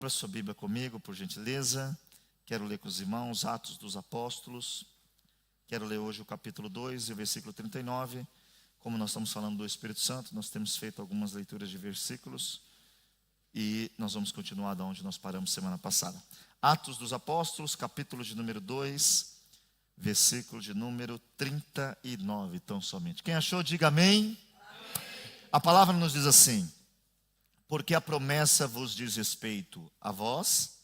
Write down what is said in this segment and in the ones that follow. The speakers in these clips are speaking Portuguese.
Abra sua Bíblia comigo, por gentileza. Quero ler com os irmãos Atos dos Apóstolos. Quero ler hoje o capítulo 2 e o versículo 39. Como nós estamos falando do Espírito Santo, nós temos feito algumas leituras de versículos. E nós vamos continuar da onde nós paramos semana passada. Atos dos Apóstolos, capítulo de número 2, versículo de número 39, tão somente. Quem achou, diga amém. A palavra nos diz assim: porque a promessa vos diz respeito a vós,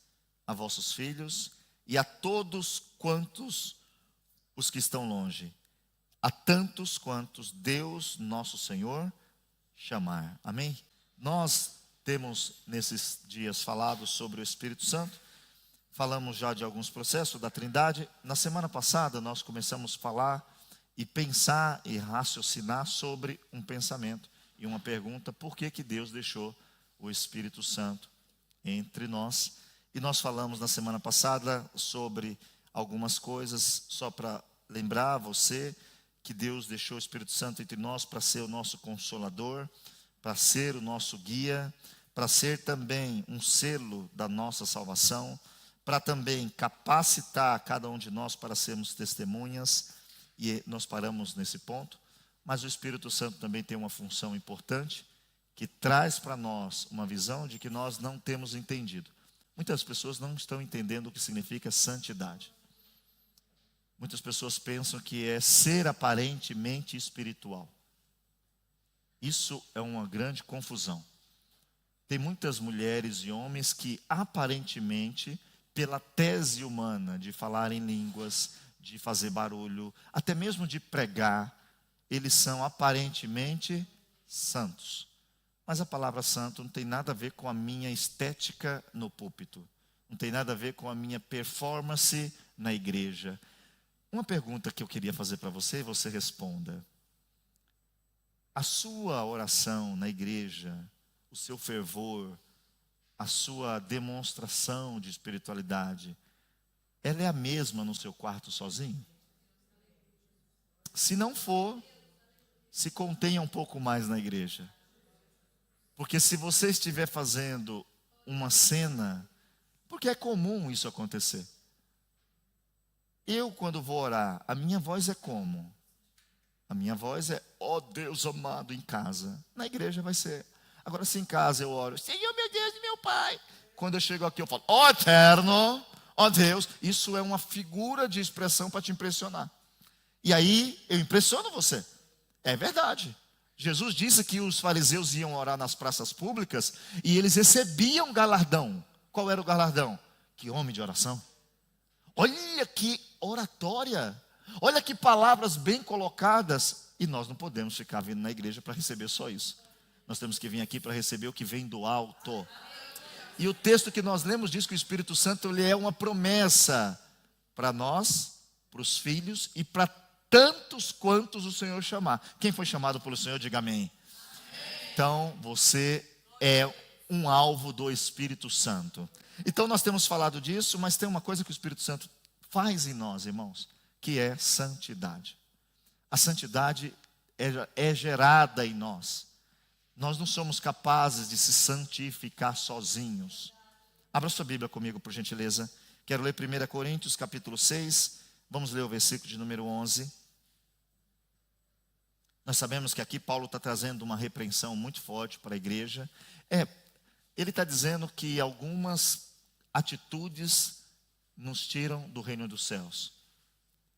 a vossos filhos e a todos quantos os que estão longe, a tantos quantos Deus nosso Senhor chamar. Amém? Nós temos nesses dias falado sobre o Espírito Santo, falamos já de alguns processos da Trindade. Na semana passada nós começamos a falar e pensar e raciocinar sobre um pensamento e uma pergunta: por que Deus deixou o Espírito Santo entre nós? E nós falamos na semana passada sobre algumas coisas, só para lembrar você que Deus deixou o Espírito Santo entre nós para ser o nosso consolador, para ser o nosso guia, para ser também um selo da nossa salvação, para também capacitar cada um de nós para sermos testemunhas. E nós paramos nesse ponto. Mas o Espírito Santo também tem uma função importante, que traz para nós uma visão de que nós não temos entendido. Muitas pessoas não estão entendendo o que significa santidade. Muitas pessoas pensam que é ser aparentemente espiritual. Isso é uma grande confusão. Tem muitas mulheres e homens que aparentemente, pela tese humana de falar em línguas, de fazer barulho, até mesmo de pregar, eles são aparentemente santos. Mas a palavra santo não tem nada a ver com a minha estética no púlpito. Não tem nada a ver com a minha performance na igreja. Uma pergunta que eu queria fazer para você, e você responda: a sua oração na igreja, o seu fervor, a sua demonstração de espiritualidade, ela é a mesma no seu quarto sozinho? Se não for, se contenha um pouco mais na igreja. Porque se você estiver fazendo uma cena, porque é comum isso acontecer. Eu, quando vou orar, a minha voz é como? A minha voz é: ó Deus amado, em casa. Na igreja vai ser. Agora, se em casa eu oro: Senhor, meu Deus e meu Pai. Quando eu chego aqui eu falo: ó Eterno, ó Deus. Isso é uma figura de expressão para te impressionar. E aí eu impressiono você. É verdade. Jesus disse que os fariseus iam orar nas praças públicas e eles recebiam galardão. Qual era o galardão? Que homem de oração. Olha que oratória. Olha que palavras bem colocadas. E nós não podemos ficar vindo na igreja para receber só isso. Nós temos que vir aqui para receber o que vem do alto. E o texto que nós lemos diz que o Espírito Santo ele é uma promessa para nós, para os filhos e para tantos quantos o Senhor chamar. Quem foi chamado pelo Senhor, diga amém. Então, você é um alvo do Espírito Santo. Então, nós temos falado disso, mas tem uma coisa que o Espírito Santo faz em nós, irmãos, que é santidade. A santidade é gerada em nós. Nós não somos capazes de se santificar sozinhos. Abra sua Bíblia comigo, por gentileza. Quero ler 1 Coríntios, capítulo 6. Vamos ler o versículo de número 11. Nós sabemos que aqui Paulo está trazendo uma repreensão muito forte para a igreja. Ele está dizendo que algumas atitudes nos tiram do reino dos céus.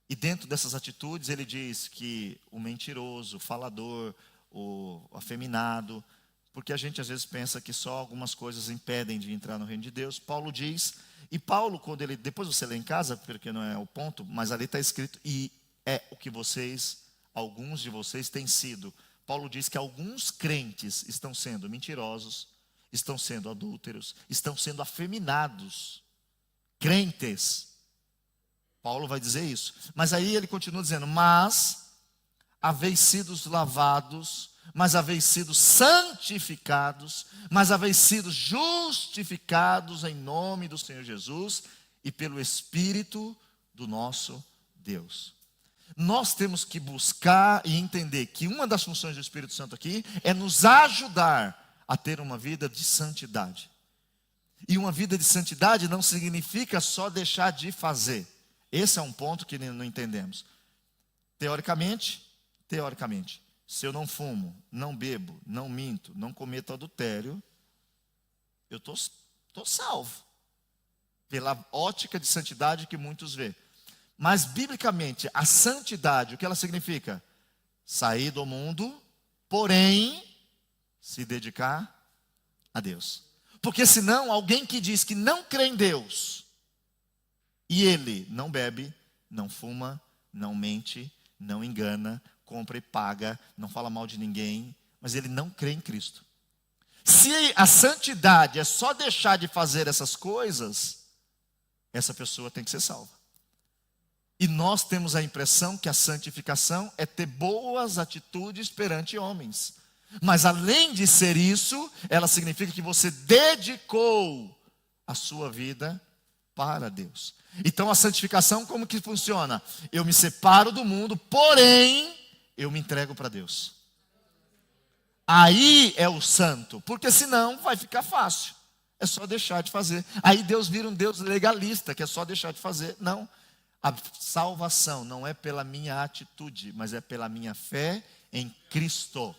E dentro dessas atitudes ele diz que o mentiroso, o falador, o afeminado, porque a gente às vezes pensa que só algumas coisas impedem de entrar no reino de Deus. Paulo diz, e Paulo, quando ele, depois você lê em casa, porque não é o ponto, mas ali está escrito, e é o que alguns de vocês têm sido. Paulo diz que alguns crentes estão sendo mentirosos, estão sendo adúlteros, estão sendo afeminados. Crentes. Paulo vai dizer isso. Mas aí ele continua dizendo: mas haveis sido lavados, mas haveis sido santificados, mas haveis sido justificados em nome do Senhor Jesus e pelo Espírito do nosso Deus. Nós temos que buscar e entender que uma das funções do Espírito Santo aqui é nos ajudar a ter uma vida de santidade. E uma vida de santidade não significa só deixar de fazer. Esse é um ponto que não entendemos. Teoricamente, se eu não fumo, não bebo, não minto, não cometo adultério, eu estou salvo. Pela ótica de santidade que muitos vê. Mas, biblicamente, a santidade, o que ela significa? Sair do mundo, porém, se dedicar a Deus. Porque senão, alguém que diz que não crê em Deus, e ele não bebe, não fuma, não mente, não engana, compra e paga, não fala mal de ninguém, mas ele não crê em Cristo. Se a santidade é só deixar de fazer essas coisas, essa pessoa tem que ser salva. E nós temos a impressão que a santificação é ter boas atitudes perante homens. Mas além de ser isso, ela significa que você dedicou a sua vida para Deus. Então a santificação como que funciona? Eu me separo do mundo, porém eu me entrego para Deus. Aí é o santo, porque senão vai ficar fácil. É só deixar de fazer. Aí Deus vira um Deus legalista, que é só deixar de fazer. Não. A salvação não é pela minha atitude, mas é pela minha fé em Cristo.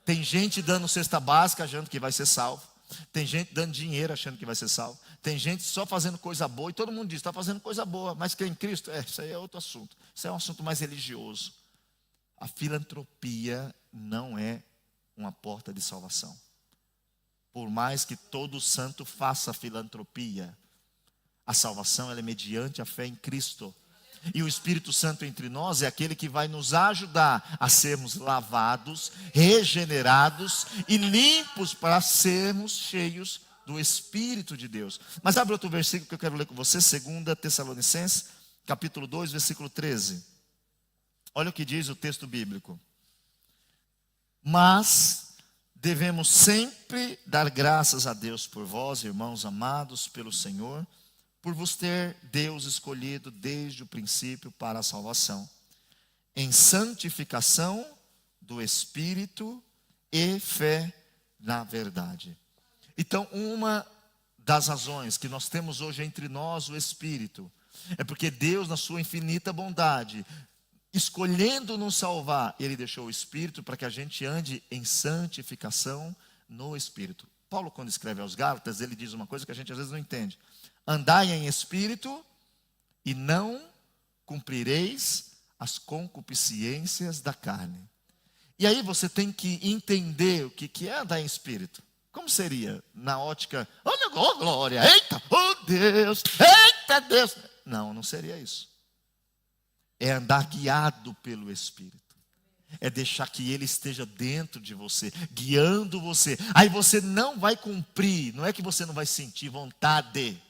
Tem gente dando cesta básica achando que vai ser salvo. Tem gente dando dinheiro achando que vai ser salvo. Tem gente só fazendo coisa boa. E todo mundo diz, está fazendo coisa boa. Mas crê em Cristo? Isso aí é outro assunto. Isso é um assunto mais religioso. A filantropia não é uma porta de salvação. Por mais que todo santo faça filantropia, a salvação ela é mediante a fé em Cristo. E o Espírito Santo entre nós é aquele que vai nos ajudar a sermos lavados, regenerados e limpos para sermos cheios do Espírito de Deus. Mas abre outro versículo que eu quero ler com você, 2 Tessalonicenses, capítulo 2, versículo 13. Olha o que diz o texto bíblico. Mas devemos sempre dar graças a Deus por vós, irmãos amados pelo Senhor, por vos ter Deus escolhido desde o princípio para a salvação, em santificação do Espírito e fé na verdade. Então, uma das razões que nós temos hoje entre nós o Espírito, é porque Deus, na sua infinita bondade, escolhendo nos salvar, Ele deixou o Espírito para que a gente ande em santificação no Espírito. Paulo, quando escreve aos Gálatas, ele diz uma coisa que a gente às vezes não entende. Andai em espírito e não cumprireis as concupiscências da carne. E aí você tem que entender o que é andar em espírito. Como seria na ótica, olha, oh glória, eita, oh Deus, eita Deus. Não, não seria isso. É andar guiado pelo Espírito. É deixar que Ele esteja dentro de você, guiando você. Aí você não vai cumprir, não é que você não vai sentir vontade.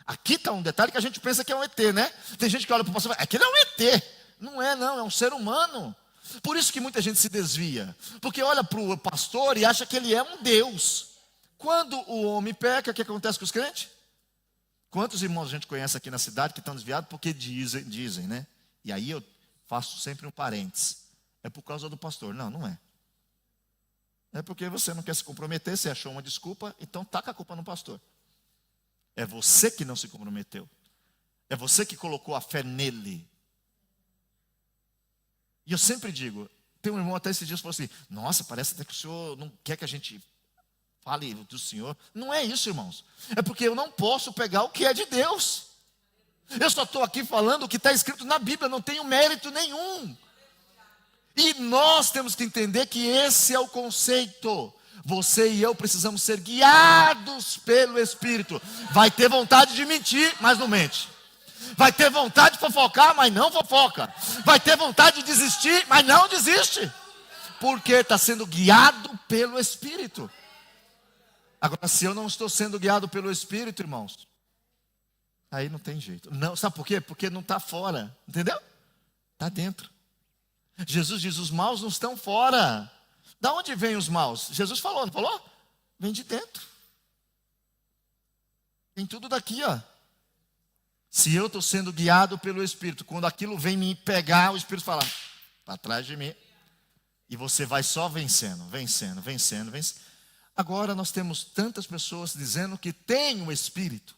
Aqui está um detalhe que a gente pensa que é um ET, né? Tem gente que olha para o pastor e fala, aquilo é um ET. Não é não, é um ser humano. Por isso que muita gente se desvia. Porque olha para o pastor e acha que ele é um Deus. Quando o homem peca, o que acontece com os crentes? Quantos irmãos a gente conhece aqui na cidade que estão desviados porque dizem, né? E aí eu faço sempre um parênteses. É por causa do pastor. Não, não é. É porque você não quer se comprometer, você achou uma desculpa, então taca a culpa no pastor. É você que não se comprometeu. É você que colocou a fé nele. E eu sempre digo, tem um irmão até esses dias que falou assim, nossa, parece até que o senhor não quer que a gente fale do Senhor. Não é isso, irmãos. É porque eu não posso pegar o que é de Deus. Eu só estou aqui falando o que está escrito na Bíblia, não tenho mérito nenhum. E nós temos que entender que esse é o conceito. Você e eu precisamos ser guiados pelo Espírito. Vai ter vontade de mentir, mas não mente. Vai ter vontade de fofocar, mas não fofoca. Vai ter vontade de desistir, mas não desiste. Porque está sendo guiado pelo Espírito. Agora, se eu não estou sendo guiado pelo Espírito, irmãos, aí não tem jeito. Não, sabe por quê? Porque não está fora, entendeu? Está dentro. Jesus diz, os maus não estão fora. Da onde vêm os maus? Jesus falou, não falou? Vem de dentro. Tem tudo daqui, ó. Se eu estou sendo guiado pelo Espírito, quando aquilo vem me pegar, o Espírito fala, para trás de mim. E você vai só vencendo. Agora nós temos tantas pessoas dizendo que têm o Espírito,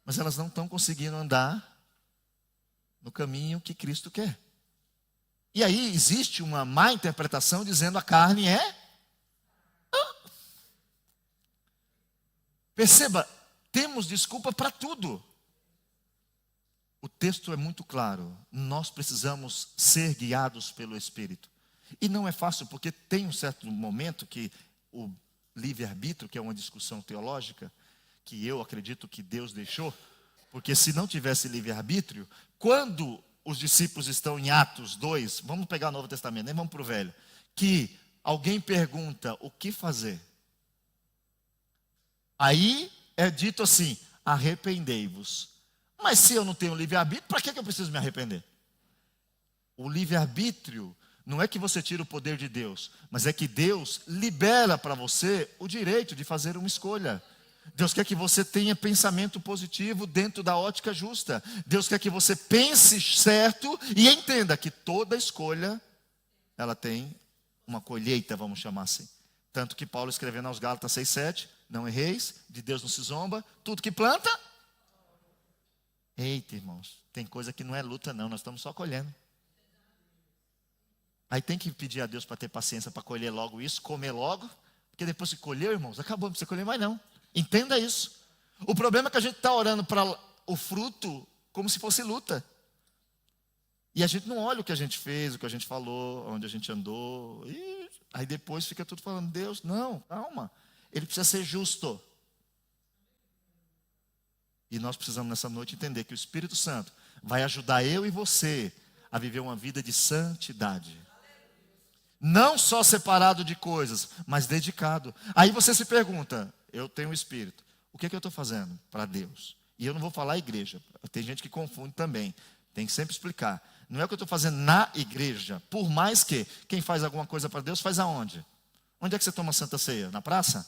mas elas não estão conseguindo andar no caminho que Cristo quer. E aí existe uma má interpretação dizendo a carne é. Perceba, temos desculpa para tudo. O texto é muito claro. Nós precisamos ser guiados pelo Espírito. E não é fácil, porque tem um certo momento que o livre-arbítrio, que é uma discussão teológica, que eu acredito que Deus deixou, porque se não tivesse livre-arbítrio, quando os discípulos estão em Atos 2, vamos pegar o Novo Testamento, nem vamos para o Velho, que alguém pergunta o que fazer. Aí é dito assim, arrependei-vos. Mas se eu não tenho livre-arbítrio, para que eu preciso me arrepender? O livre-arbítrio não é que você tira o poder de Deus, mas é que Deus libera para você o direito de fazer uma escolha. Deus quer que você tenha pensamento positivo dentro da ótica justa. Deus quer que você pense certo e entenda que toda escolha, ela tem uma colheita, vamos chamar assim. Tanto que Paulo escrevendo aos Gálatas 6,7, não erreis, de Deus não se zomba, tudo que planta. Eita, irmãos, tem coisa que não é luta não, nós estamos só colhendo. Aí tem que pedir a Deus para ter paciência para colher logo isso, comer logo, porque depois que colheu, irmãos, acabou, não precisa colher mais não. Entenda isso. O problema é que a gente está orando para o fruto como se fosse luta. E a gente não olha o que a gente fez, o que a gente falou, onde a gente andou. E aí depois fica tudo falando, Deus, não, calma. Ele precisa ser justo. E nós precisamos nessa noite entender que o Espírito Santo vai ajudar eu e você a viver uma vida de santidade. Não só separado de coisas, mas dedicado. Aí você se pergunta, eu tenho o Espírito, o que é que eu estou fazendo para Deus? E eu não vou falar igreja, tem gente que confunde também, tem que sempre explicar. Não é o que eu estou fazendo na igreja, por mais que quem faz alguma coisa para Deus faz aonde? Onde é que você toma Santa Ceia? Na praça?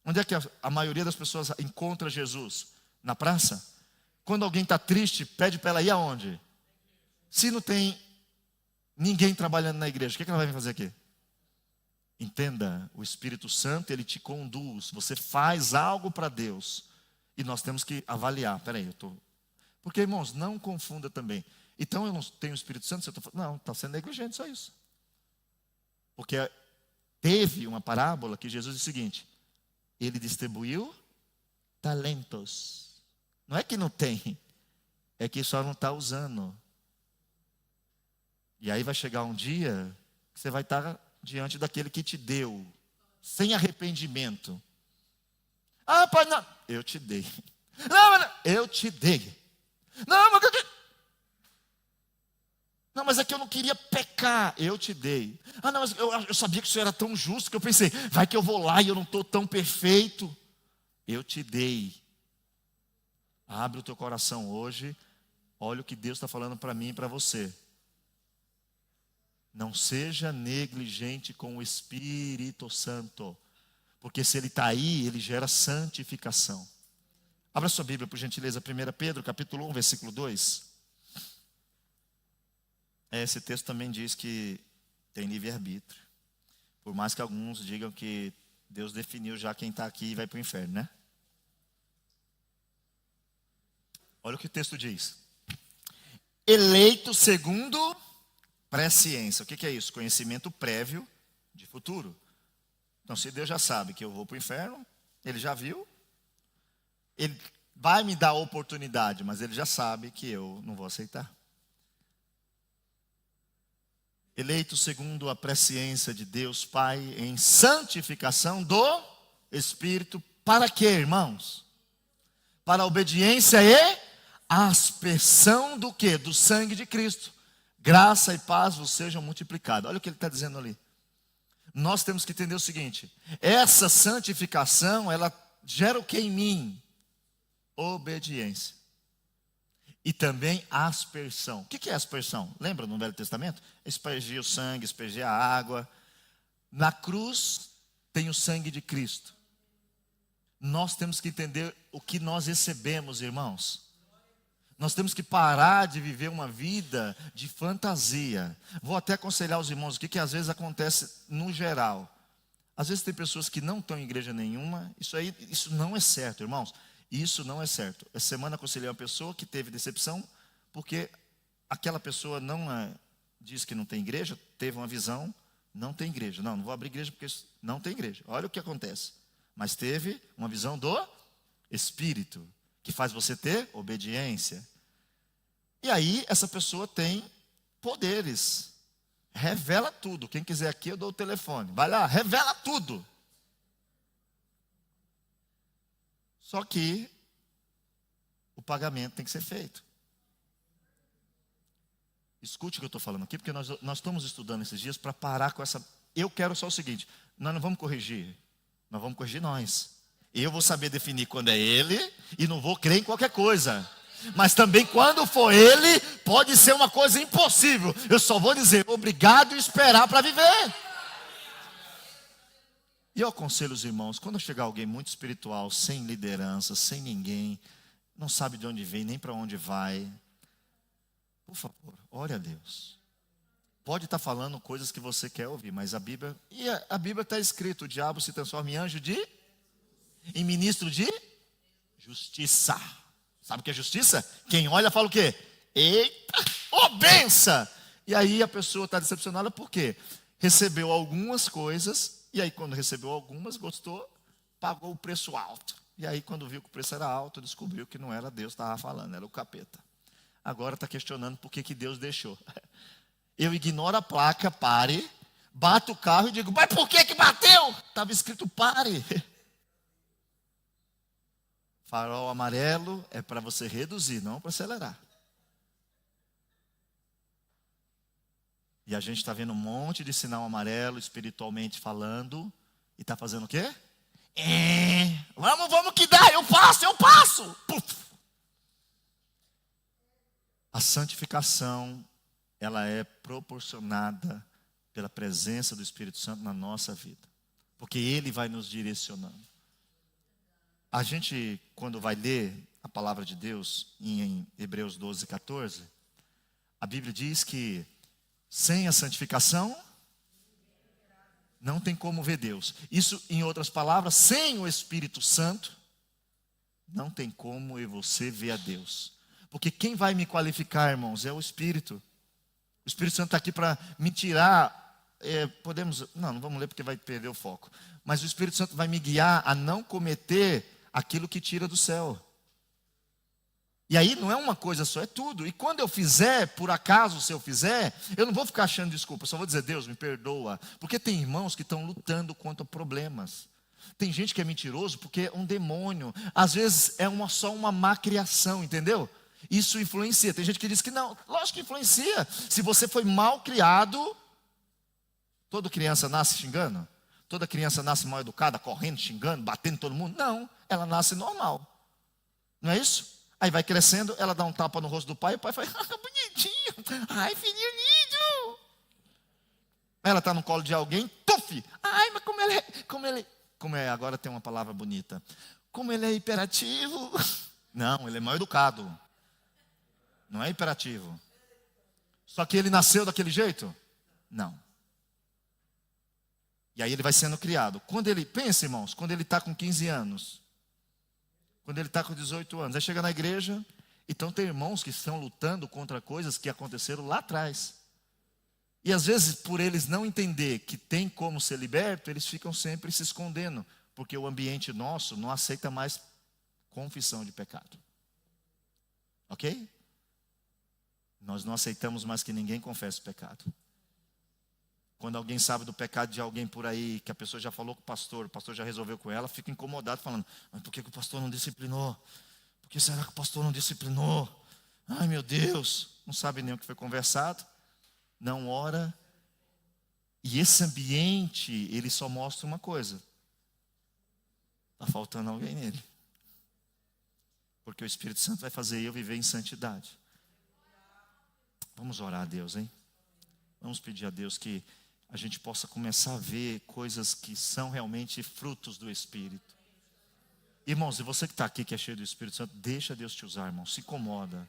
Onde é que a maioria das pessoas encontra Jesus? Na praça? Quando alguém está triste, pede para ela ir aonde? Se não tem ninguém trabalhando na igreja, o que ela vai vir fazer aqui? Entenda, o Espírito Santo, ele te conduz. Você faz algo para Deus. E nós temos que avaliar. Peraí, Porque, irmãos, não confunda também. Então eu não tenho o Espírito Santo, não, está sendo negligente, só isso. Porque teve uma parábola que Jesus disse o seguinte, ele distribuiu talentos. Não é que não tem, é que só não está usando. E aí vai chegar um dia que você vai estar diante daquele que te deu, sem arrependimento. Ah, pai, não, eu te dei. Não, eu te dei. Não, mas é que eu não queria pecar, eu te dei. Ah, não, mas eu sabia que isso era tão justo que eu pensei, vai que eu vou lá e eu não estou tão perfeito. Eu te dei. Abre o teu coração hoje, olha o que Deus está falando para mim e para você. Não seja negligente com o Espírito Santo, porque se ele está aí, ele gera santificação. Abra sua Bíblia, por gentileza, 1 Pedro, capítulo 1, versículo 2. Esse texto também diz que tem livre-arbítrio. Por mais que alguns digam que Deus definiu já quem está aqui e vai para o inferno, né? Olha o que o texto diz. Eleito segundo presciência. O que é isso? Conhecimento prévio de futuro. Então, se Deus já sabe que eu vou para o inferno, Ele já viu, Ele vai me dar a oportunidade, mas Ele já sabe que eu não vou aceitar. Eleito segundo a presciência de Deus Pai em santificação do Espírito. Para quê, irmãos? Para a obediência e aspersão do quê? Do sangue de Cristo. Graça e paz vos sejam multiplicadas. Olha o que ele está dizendo ali. Nós temos que entender o seguinte. Essa santificação, ela gera o que em mim? Obediência. E também aspersão. O que é aspersão? Lembra no Velho Testamento? Espargir o sangue, espargir a água. Na cruz tem o sangue de Cristo. Nós temos que entender o que nós recebemos, irmãos. Nós temos que parar de viver uma vida de fantasia. Vou até aconselhar os irmãos aqui que às vezes acontece no geral. Às vezes tem pessoas que não estão em igreja nenhuma. Isso não é certo, irmãos. Isso não é certo. Essa semana aconselhei uma pessoa que teve decepção, porque aquela pessoa diz que não tem igreja, teve uma visão, não tem igreja. Não vou abrir igreja porque não tem igreja. Olha o que acontece. Mas teve uma visão do Espírito, que faz você ter obediência. E aí essa pessoa tem poderes. Revela tudo. Quem quiser aqui, eu dou o telefone. Vai lá, revela tudo. Só que o pagamento tem que ser feito. Escute o que eu estou falando aqui, porque nós estamos estudando esses dias para parar com essa... Eu quero só o seguinte, nós não vamos corrigir. Nós vamos corrigir nós. Eu vou saber definir quando é ele e não vou crer em qualquer coisa. Mas também quando for ele, pode ser uma coisa impossível. Eu só vou dizer obrigado e esperar para viver. E eu aconselho os irmãos, quando chegar alguém muito espiritual, sem liderança, sem ninguém, não sabe de onde vem, nem para onde vai, por favor, ore a Deus. Pode estar falando coisas que você quer ouvir, mas a Bíblia está escrito, o diabo se transforma em anjo em ministro de justiça. Sabe o que é justiça? Quem olha fala o quê? Eita, benção! E aí a pessoa está decepcionada por quê? Recebeu algumas coisas, e aí quando recebeu algumas, gostou, pagou o preço alto. E aí quando viu que o preço era alto, descobriu que não era Deus que estava falando, era o capeta. Agora está questionando por que Deus deixou. Eu ignoro a placa, pare, bato o carro e digo, mas por que bateu? Estava escrito pare. Farol amarelo é para você reduzir, não para acelerar. E a gente está vendo um monte de sinal amarelo, espiritualmente falando, e está fazendo o quê? Vamos que dá, eu passo. Puf. A santificação, ela é proporcionada pela presença do Espírito Santo na nossa vida. Porque Ele vai nos direcionando. A gente, quando vai ler a palavra de Deus em Hebreus 12, 14, a Bíblia diz que sem a santificação, não tem como ver Deus. Isso, em outras palavras, sem o Espírito Santo, não tem como eu e você ver a Deus. Porque quem vai me qualificar, irmãos, é o Espírito. O Espírito Santo está aqui para me tirar. Não vamos ler porque vai perder o foco. Mas o Espírito Santo vai me guiar a não cometer aquilo que tira do céu. E aí não é uma coisa só, é tudo. E quando eu fizer, por acaso, se eu fizer, eu não vou ficar achando desculpa, eu só vou dizer, Deus, me perdoa. Porque tem irmãos que estão lutando contra problemas. Tem gente que é mentiroso porque é um demônio. Às vezes é só uma má criação, entendeu? Isso influencia. Tem gente que diz que não. Lógico que influencia. Se você foi mal criado, toda criança nasce xingando? Toda criança nasce mal educada, correndo, xingando, batendo todo mundo? Não, ela nasce normal. Não é isso? Aí vai crescendo, ela dá um tapa no rosto do pai, e o pai fala, bonitinho, ai, filhinho lindo. Ela está no colo de alguém, tuf, ai, mas como é, agora tem uma palavra bonita, como ele é hiperativo. Não, ele é mal educado, não é hiperativo. Só que ele nasceu daquele jeito? Não. E aí ele vai sendo criado. Pensa, irmãos, quando ele está com 15 anos, quando ele está com 18 anos, aí chega na igreja, então tem irmãos que estão lutando contra coisas que aconteceram lá atrás. E às vezes, por eles não entender que tem como ser liberto, eles ficam sempre se escondendo, porque o ambiente nosso não aceita mais confissão de pecado. Ok? Nós não aceitamos mais que ninguém confesse o pecado. Quando alguém sabe do pecado de alguém por aí, que a pessoa já falou com o pastor já resolveu com ela, fica incomodado falando, mas por que o pastor não disciplinou? Por que será que o pastor não disciplinou? Ai meu Deus, não sabe nem o que foi conversado, não ora. E esse ambiente, ele só mostra uma coisa, está faltando alguém nele. Porque o Espírito Santo vai fazer eu viver em santidade. Vamos orar a Deus, hein? Vamos pedir a Deus que a gente possa começar a ver coisas que são realmente frutos do Espírito. Irmãos, e você que está aqui, que é cheio do Espírito Santo, deixa Deus te usar, irmão. Se incomoda.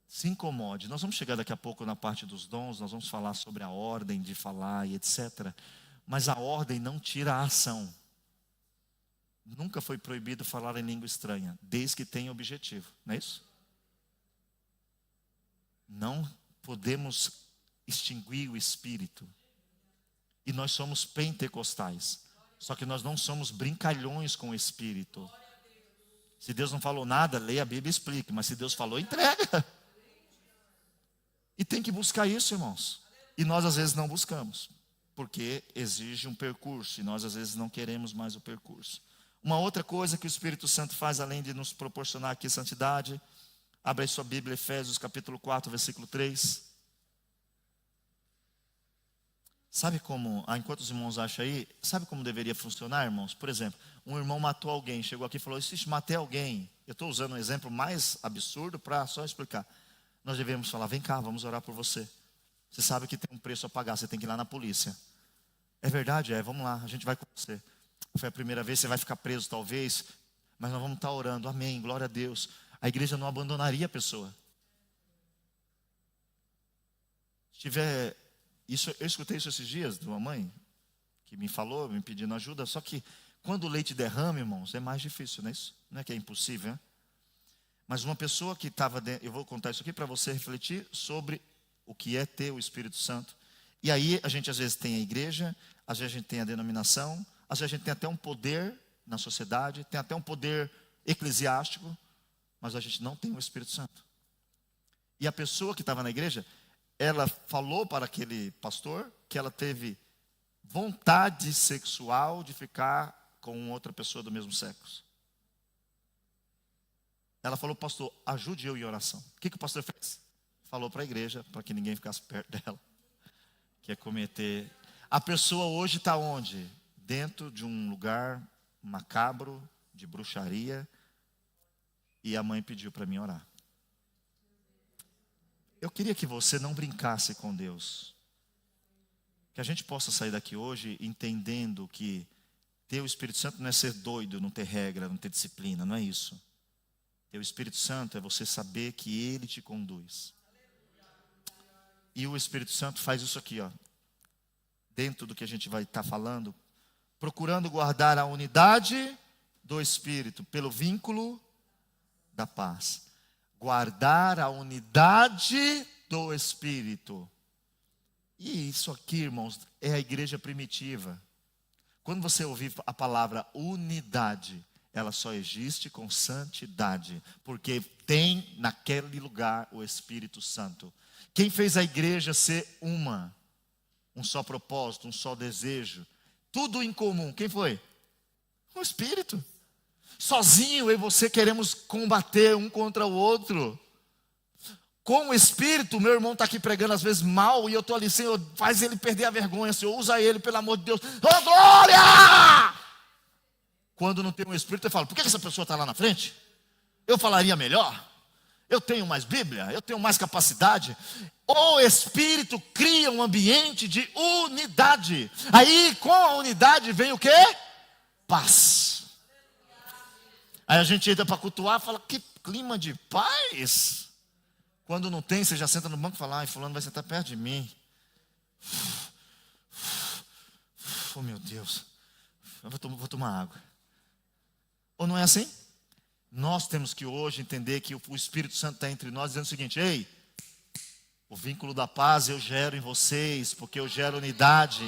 Se incomode. Nós vamos chegar daqui a pouco na parte dos dons, nós vamos falar sobre a ordem de falar e etc. Mas a ordem não tira a ação. Nunca foi proibido falar em língua estranha, desde que tenha objetivo, não é isso? Não podemos extinguir o Espírito. E nós somos pentecostais. Só que nós não somos brincalhões com o Espírito. Se Deus não falou nada, leia a Bíblia e explique. Mas se Deus falou, entrega. E tem que buscar isso, irmãos. E nós às vezes não buscamos. Porque exige um percurso. E nós às vezes não queremos mais o percurso. Uma outra coisa que o Espírito Santo faz, além de nos proporcionar aqui santidade. Abre aí sua Bíblia, Efésios capítulo 4, versículo 3. Sabe como, enquanto os irmãos acham aí, sabe como deveria funcionar, irmãos? Por exemplo, um irmão matou alguém, chegou aqui e falou, "Ixi, matei alguém." Eu estou usando um exemplo mais absurdo para só explicar. Nós devemos falar, vem cá, vamos orar por você. Você sabe que tem um preço a pagar, você tem que ir lá na polícia. É verdade? Vamos lá, a gente vai com você. Foi a primeira vez, você vai ficar preso talvez, mas nós vamos estar orando, amém, glória a Deus. A igreja não abandonaria a pessoa. Se tiver... eu escutei isso esses dias de uma mãe que me falou, me pedindo ajuda. Só que quando o leite derrama, irmãos, é mais difícil, não é isso? Não é que é impossível, né? Mas uma pessoa que estava dentro, eu vou contar isso aqui para você refletir sobre o que é ter o Espírito Santo. E aí a gente às vezes tem a igreja, às vezes a gente tem a denominação, às vezes a gente tem até um poder na sociedade, tem até um poder eclesiástico, mas a gente não tem o Espírito Santo. E a pessoa que estava na igreja, ela falou para aquele pastor que ela teve vontade sexual de ficar com outra pessoa do mesmo sexo. Ela falou, pastor, ajude eu em oração. O que o pastor fez? Falou para a igreja, para que ninguém ficasse perto dela. Que é cometer. A pessoa hoje está onde? Dentro de um lugar macabro, de bruxaria. E a mãe pediu para mim orar. Eu queria que você não brincasse com Deus. Que a gente possa sair daqui hoje entendendo que ter o Espírito Santo não é ser doido, não ter regra, não ter disciplina, não é isso. Ter o Espírito Santo é você saber que Ele te conduz. E o Espírito Santo faz isso aqui, ó. Dentro do que a gente vai estar falando. Procurando guardar a unidade do Espírito pelo vínculo da paz. Guardar a unidade do Espírito. E isso aqui, irmãos, é a igreja primitiva. Quando você ouvir a palavra unidade, ela só existe com santidade. Porque tem naquele lugar o Espírito Santo. Quem fez a igreja ser uma? Um só propósito, um só desejo. Tudo em comum. Quem foi? O Espírito. Sozinho eu e você queremos combater um contra o outro. Com o Espírito, meu irmão está aqui pregando às vezes mal, e eu estou ali, Senhor, faz ele perder a vergonha, Senhor, usa ele, pelo amor de Deus. Oh, glória! Quando não tem um Espírito, eu falo, por que essa pessoa está lá na frente? Eu falaria melhor. Eu tenho mais Bíblia, eu tenho mais capacidade. O Espírito cria um ambiente de unidade. Aí com a unidade vem o quê? Paz. Aí a gente entra para cultuar e fala, que clima de paz. Quando não tem, você já senta no banco e fala, ai, fulano vai sentar perto de mim. Oh meu Deus, eu vou tomar água. Ou não é assim? Nós temos que hoje entender que o Espírito Santo está entre nós, dizendo o seguinte, ei, o vínculo da paz eu gero em vocês, porque eu gero unidade.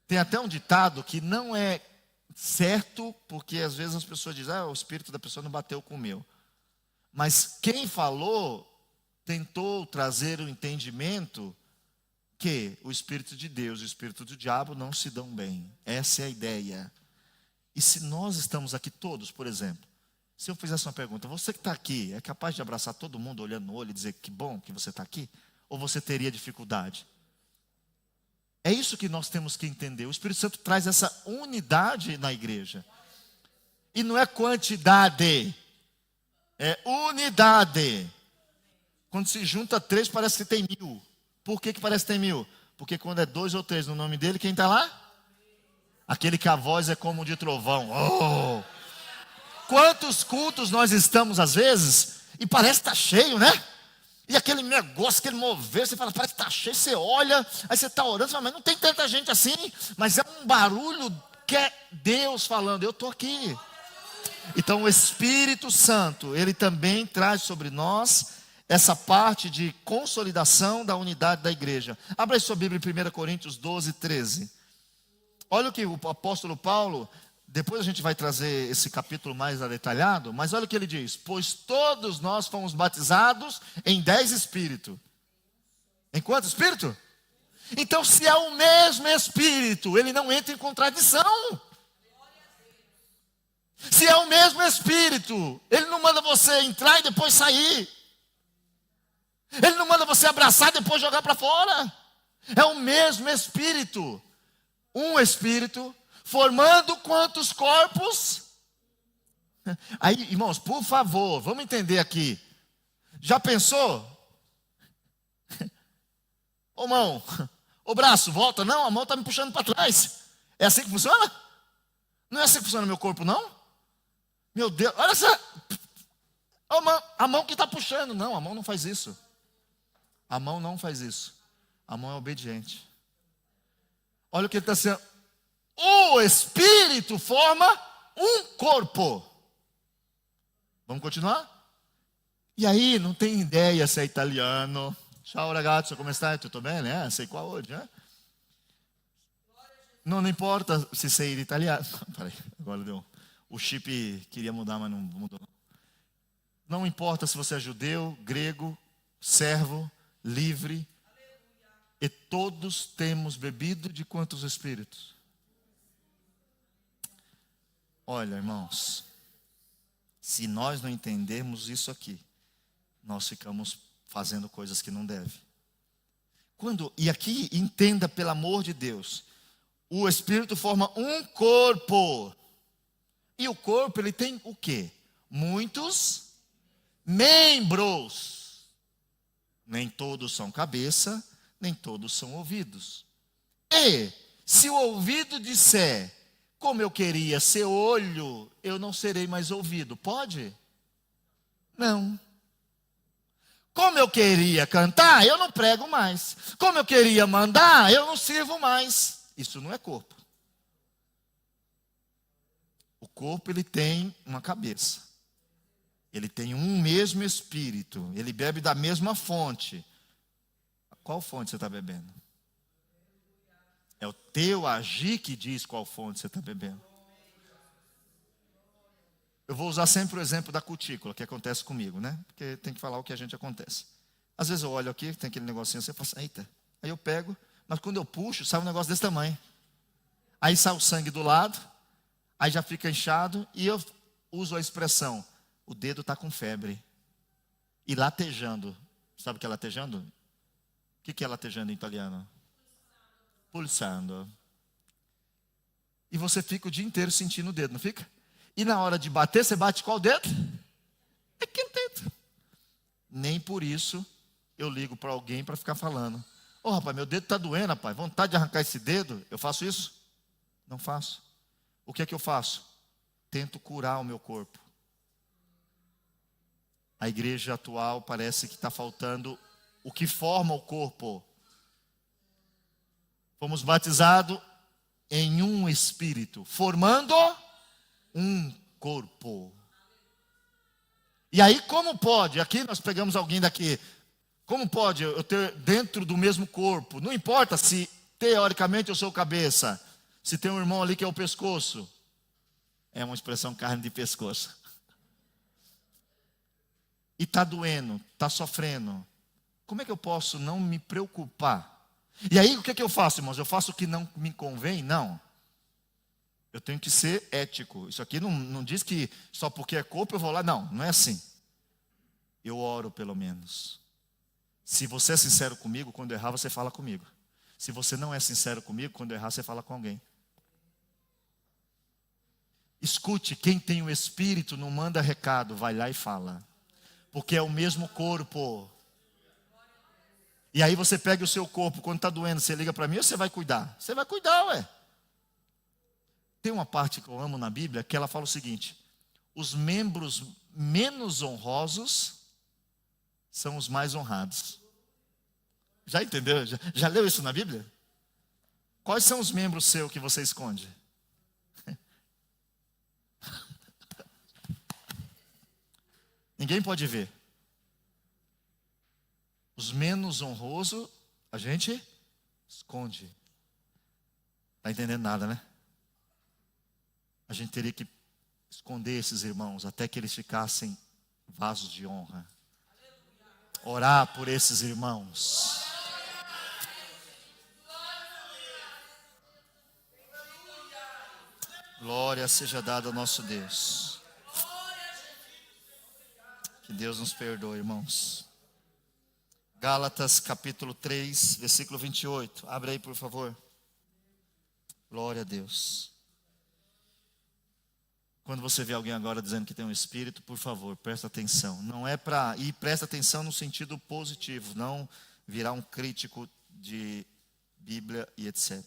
Tem até um ditado que não é certo, porque às vezes as pessoas dizem, o espírito da pessoa não bateu com o meu. Mas quem falou, tentou trazer o entendimento que o Espírito de Deus e o Espírito do diabo não se dão bem. Essa é a ideia. E se nós estamos aqui todos, por exemplo, se eu fizesse uma pergunta, você que está aqui, é capaz de abraçar todo mundo olhando no olho e dizer que bom que você está aqui? Ou você teria dificuldade? É isso que nós temos que entender. O Espírito Santo traz essa unidade na igreja. E não é quantidade, é unidade. Quando se junta 3, parece que tem 1000. Por que parece que tem 1000? Porque quando é 2 ou 3 no nome dele, quem está lá? Aquele que a voz é como de trovão. Oh! Quantos cultos nós estamos às vezes, e parece que está cheio, né? E aquele negócio, aquele mover, você fala, parece que está cheio, você olha, aí você está orando, você fala, mas não tem tanta gente assim, mas é um barulho que é Deus falando, eu estou aqui. Então o Espírito Santo, ele também traz sobre nós essa parte de consolidação da unidade da igreja. Abra aí sua Bíblia em 1 Coríntios 12, 13. Olha o que o apóstolo Paulo, depois a gente vai trazer esse capítulo mais detalhado, mas olha o que ele diz: pois todos nós fomos batizados em 10 espíritos. Em quanto espírito? Então, se é o mesmo espírito, ele não entra em contradição. Se é o mesmo espírito, ele não manda você entrar e depois sair. Ele não manda você abraçar e depois jogar para fora. É o mesmo espírito. Um espírito formando quantos corpos? Aí, irmãos, por favor, vamos entender aqui. Já pensou? Ô mão, o braço, volta. Não, a mão está me puxando para trás. É assim que funciona? Não é assim que funciona meu corpo, não? Meu Deus, olha essa. A mão que está puxando. Não, a mão não faz isso. A mão não faz isso. A mão é obediente. Olha o que ele está dizendo. O Espírito forma um corpo. Vamos continuar? E aí, não tem ideia se é italiano. Ciao ragazzo, come stai? Tutto bene? Sei qua oggi? Não importa se sei italiano. Peraí, agora deu. O chip queria mudar, mas não mudou. Não importa se você é judeu, grego, servo, livre. E todos temos bebido de quantos espíritos? Olha, irmãos, se nós não entendermos isso aqui, nós ficamos fazendo coisas que não devem. E aqui, entenda pelo amor de Deus, o Espírito forma um corpo. E o corpo, ele tem o quê? Muitos membros. Nem todos são cabeça, nem todos são ouvidos. E se o ouvido disser, como eu queria ser olho, eu não serei mais ouvido. Pode? Não. Como eu queria cantar, eu não prego mais. Como eu queria mandar, eu não sirvo mais. Isso não é corpo. O corpo, ele tem uma cabeça. Ele tem um mesmo espírito. Ele bebe da mesma fonte. Qual fonte você está bebendo? É o teu agir que diz qual fonte você está bebendo. Eu vou usar sempre o exemplo da cutícula, que acontece comigo, né? Porque tem que falar o que a gente acontece. Às vezes eu olho aqui, tem aquele negocinho, você fala assim, eita. Aí eu pego, mas quando eu puxo, sai um negócio desse tamanho. Aí sai o sangue do lado, aí já fica inchado, e eu uso a expressão, o dedo está com febre. E latejando. Sabe o que é latejando? O que é latejando em italiano? Pulsando. E você fica o dia inteiro sentindo o dedo, não fica? E na hora de bater, você bate qual dedo? Aquele dedo. Nem por isso eu ligo para alguém para ficar falando. Ô rapaz, meu dedo está doendo, rapaz. Vontade de arrancar esse dedo. Eu faço isso? Não faço. O que é que eu faço? Tento curar o meu corpo. A igreja atual parece que está faltando o que forma o corpo. Fomos batizados em um espírito, formando um corpo. E aí como pode? Aqui nós pegamos alguém daqui. Como pode eu ter dentro do mesmo corpo? Não importa se teoricamente eu sou cabeça. Se tem um irmão ali que é o pescoço. É uma expressão carne de pescoço. E está doendo, está sofrendo. Como é que eu posso não me preocupar? E aí o que é que eu faço, irmãos? Eu faço o que não me convém? Não. Eu tenho que ser ético. Isso aqui não diz que só porque é corpo eu vou lá. Não, não é assim. Eu oro pelo menos. Se você é sincero comigo, quando eu errar você fala comigo. Se você não é sincero comigo, quando eu errar você fala com alguém. Escute, quem tem o Espírito não manda recado, vai lá e fala. Porque é o mesmo corpo. E aí você pega o seu corpo, quando está doendo, você liga para mim ou você vai cuidar? Você vai cuidar, ué. Tem uma parte que eu amo na Bíblia, que ela fala o seguinte: os membros menos honrosos são os mais honrados. Já entendeu? Já leu isso na Bíblia? Quais são os membros seus que você esconde? Ninguém pode ver. Os menos honrosos, a gente esconde. Está entendendo nada, né? A gente teria que esconder esses irmãos até que eles ficassem vasos de honra. Orar por esses irmãos. Glória seja dada ao nosso Deus. Que Deus nos perdoe, irmãos. Gálatas capítulo 3, versículo 28. Abre aí, por favor. Glória a Deus. Quando você vê alguém agora dizendo que tem um espírito, por favor, presta atenção. Não é para... E presta atenção no sentido positivo, não virar um crítico de Bíblia e etc.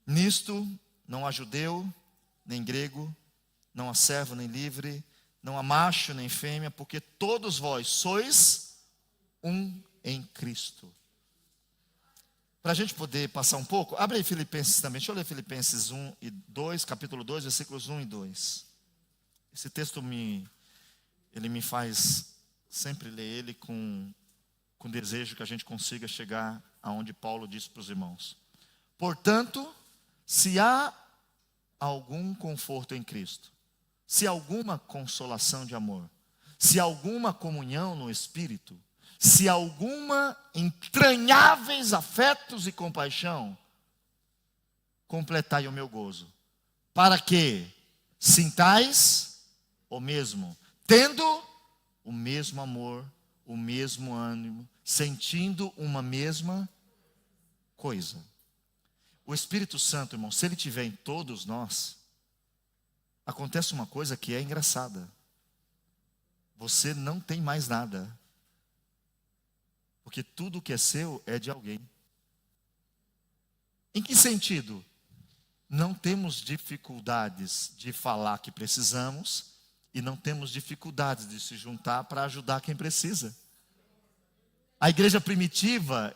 Nisto, não há judeu, nem grego, não há servo, nem livre, não há macho, nem fêmea, porque todos vós sois um em Cristo. Para a gente poder passar um pouco, abre aí Filipenses também. Deixa eu ler Filipenses 1 e 2, capítulo 2, versículos 1 e 2. Esse texto ele me faz sempre ler ele com desejo que a gente consiga chegar aonde Paulo disse para os irmãos. Portanto, se há algum conforto em Cristo, se há alguma consolação de amor, se há alguma comunhão no Espírito, se há alguma entranháveis afetos e compaixão, completai o meu gozo, para que sintais o mesmo, tendo o mesmo amor, o mesmo ânimo, sentindo uma mesma coisa. O Espírito Santo, irmão, se ele estiver em todos nós, acontece uma coisa que é engraçada. Você não tem mais nada. Porque tudo que é seu é de alguém. Em que sentido? Não temos dificuldades de falar que precisamos e não temos dificuldades de se juntar para ajudar quem precisa. A igreja primitiva,